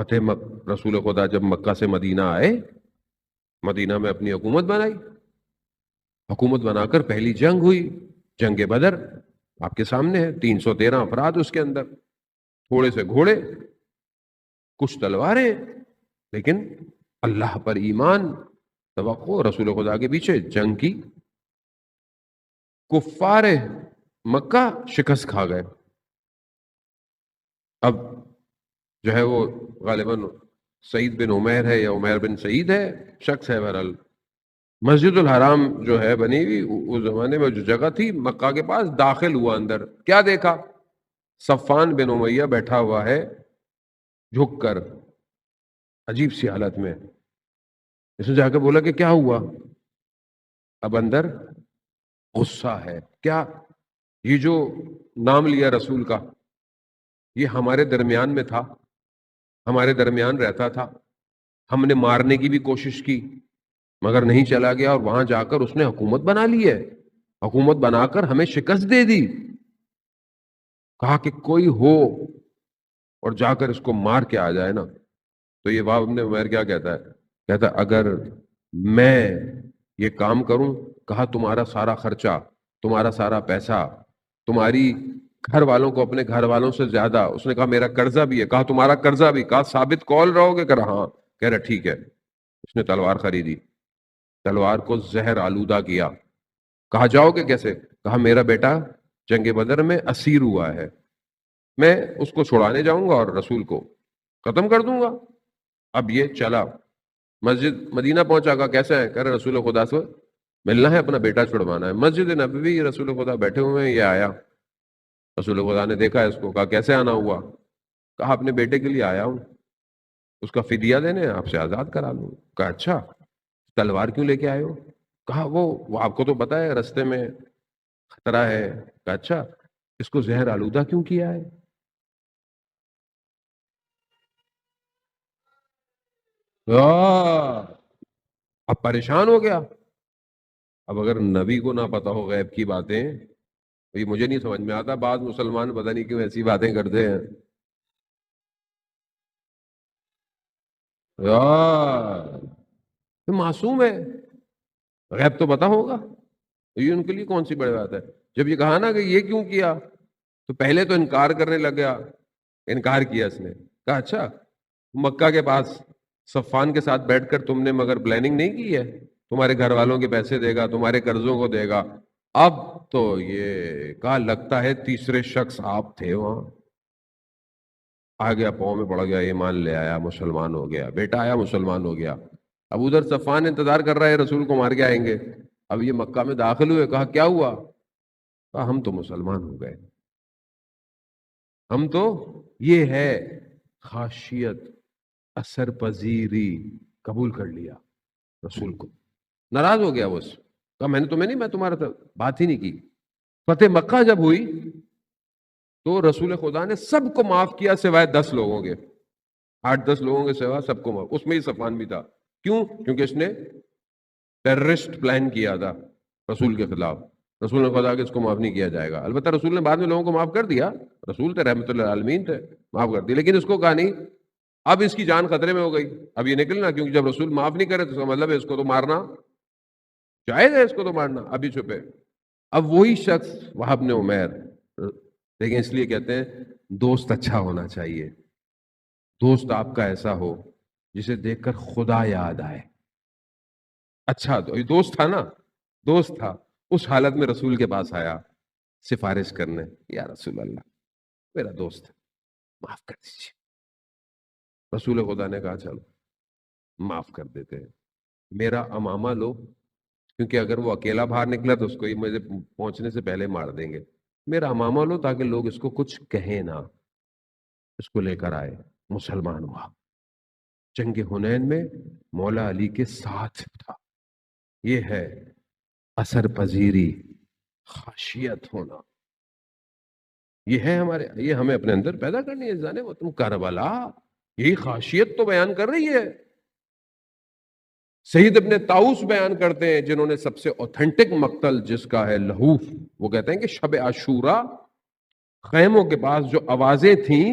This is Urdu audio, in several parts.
رسول خدا جب مکہ سے مدینہ آئے، مدینہ میں اپنی حکومت بنائی، حکومت بنا کر پہلی جنگ ہوئی، جنگ بدر آپ کے سامنے ہے، 313 افراد اس کے اندر، تھوڑے سے گھوڑے، کچھ تلواریں، لیکن اللہ پر ایمان، توقع، رسول خدا کے پیچھے جنگ کی۔ کفار مکہ شکست کھا گئے۔ اب جو ہے وہ غالباً سعید بن عمیر ہے یا عمیر بن سعید ہے، شخص ہے بہرحال، مسجد الحرام جو ہے بنی ہوئی اس زمانے میں جو جگہ تھی مکہ کے پاس، داخل ہوا اندر، کیا دیکھا؟ صفان بن امیہ بیٹھا ہوا ہے جھک کر، عجیب سی حالت میں۔ اس نے جا کے بولا کہ کیا ہوا؟ اب اندر غصہ ہے، کیا؟ یہ جو نام لیا رسول کا، یہ ہمارے درمیان میں تھا، ہمارے درمیان رہتا تھا، ہم نے مارنے کی بھی کوشش کی مگر نہیں چلا گیا، اور وہاں جا کر اس نے حکومت بنا لی ہے، حکومت بنا کر ہمیں شکست دے دی۔ کہا کہ کوئی ہو اور جا کر اس کو مار کے آ جائے نا۔ تو یہ وہاب ابن عمیر کیا کہتا ہے؟ کہتا ہے اگر میں یہ کام کروں، کہا تمہارا سارا خرچہ، تمہارا سارا پیسہ، تمہاری گھر والوں کو اپنے گھر والوں سے زیادہ، اس نے کہا میرا قرضہ بھی ہے، کہا تمہارا قرضہ بھی، کہا ثابت قول رہو گے؟ کہا ہاں، کہہ رہا ٹھیک ہے۔ اس نے تلوار خریدی، تلوار کو زہر آلودہ کیا، کہا جاؤ گے کیسے؟ کہا میرا بیٹا جنگ بدر میں اسیر ہوا ہے، میں اس کو چھڑانے جاؤں گا اور رسول کو ختم کر دوں گا۔ اب یہ چلا مسجد مدینہ پہنچا، گا کیسا ہے؟ کہہ رہے رسول خدا سے ملنا ہے، اپنا بیٹا چھڑوانا ہے۔ مسجد نبوی، رسول خدا بیٹھے ہوئے ہیں، یہ آیا، رسول خدا نے دیکھا اس کو، کہا کیسے آنا ہوا؟ کہا اپنے بیٹے کے لیے آیا ہوں، اس کا فدیہ دینے، آپ سے آزاد کرا لوں۔ کہا اچھا، تلوار کیوں لے کے آئے ہو؟ کہا وہ آپ کو تو پتا ہے رستے میں خطرہ ہے۔ کہا اچھا، اس کو زہر آلودہ کیوں کیا ہے؟ اب پریشان ہو گیا۔ اب اگر نبی کو نہ پتا ہو غیب کی باتیں، یہ مجھے نہیں سمجھ میں آتا، بعض مسلمان پتہ نہیں کیوں ایسی باتیں کرتے ہیں۔ یہ معصوم ہے، غیب تو پتا ہوگا، یہ ان کے لیے کون سی بڑی بات ہے؟ جب یہ کہا نا کہ یہ کیوں کیا، تو پہلے تو انکار کرنے لگ گیا، انکار کیا اس نے۔ کہا اچھا، مکہ کے پاس صفان کے ساتھ بیٹھ کر تم نے مگر پلاننگ نہیں کی ہے، تمہارے گھر والوں کے پیسے دے گا، تمہارے قرضوں کو دے گا۔ اب تو یہ کہا لگتا ہے تیسرے شخص آپ تھے وہاں۔ آ گیا، پاؤں میں پڑ گیا، ایمان لے آیا، مسلمان ہو گیا، بیٹا آیا مسلمان ہو گیا۔ اب ادھر صفان انتظار کر رہا ہے رسول کو مار کے آئیں گے۔ اب یہ مکہ میں داخل ہوئے، کہا کیا ہوا؟ کہا ہم تو مسلمان ہو گئے، ہم تو، یہ ہے خاشیت، اثر پذیری، قبول کر لیا رسول کو۔ ناراض ہو گیا وہ، کہا میں نے تمہیں نہیں، میں تمہارا بات ہی نہیں کی۔ فتح مکہ جب ہوئی تو رسول خدا نے سب کو معاف کیا سوائے 10 لوگوں کے، 8-10 لوگوں کے سوا سب کو معاف، اس میں ہی صفان بھی تھا۔ کیوں؟ کیونکہ اس نے ٹیررسٹ پلان کیا تھا رسول کے خلاف۔ رسول نے خدا کہ اس کو معاف نہیں کیا جائے گا، البتہ رسول نے بعد میں لوگوں کو معاف کر دیا، رسول تھے، رحمت اللہ عالمین تھے، معاف کر دی، لیکن اس کو کہا نہیں۔ اب اس کی جان خطرے میں ہو گئی، اب یہ نکلنا، کیونکہ جب رسول معاف نہیں کرے تو اس کا مطلب ہے اس کو تو مارنا جائز ہے، اس کو تو مارنا، ابھی چھپے۔ اب وہی شخص وہاب بن عمیر، لیکن اس لیے کہتے ہیں دوست اچھا ہونا چاہیے، دوست آپ کا ایسا ہو جسے دیکھ کر خدا یاد آئے۔ اچھا، تو یہ دوست تھا نا، دوست تھا، اس حالت میں رسول کے پاس آیا سفارش کرنے، یا رسول اللہ میرا دوست ہے، معاف کر دیجیے۔ رسول خدا نے کہا چلو معاف کر دیتے ہیں، میرا امامہ لو، کیونکہ اگر وہ اکیلا باہر نکلا تو اس کو مجھے پہنچنے سے پہلے مار دیں گے، میرا امامہ لو تاکہ لوگ اس کو کچھ کہیں نہ۔ اس کو لے کر آئے، مسلمان ہوا، جنگ حنین میں مولا علی کے ساتھ تھا۔ یہ ہے اثر پذیری، خاشیت ہونا، یہ ہے ہمارے، یہ ہمیں اپنے اندر پیدا کرنی ہے۔ جانے وہ تم کربلا، یہی خاشیت تو بیان کر رہی ہے۔ سید ابن طاؤس بیان کرتے ہیں، جنہوں نے سب سے اوتھینٹک مقتل جس کا ہے لہوف، وہ کہتے ہیں کہ شب عاشورہ خیموں کے پاس جو آوازیں تھیں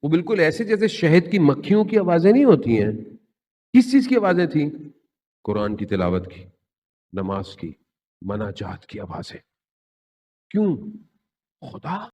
وہ بالکل ایسے جیسے شہد کی مکھیوں کی آوازیں نہیں ہوتی ہیں. کس چیز کی آوازیں تھیں؟ قرآن کی تلاوت کی، نماز کی، مناجات کی آوازیں. کیوں؟ خدا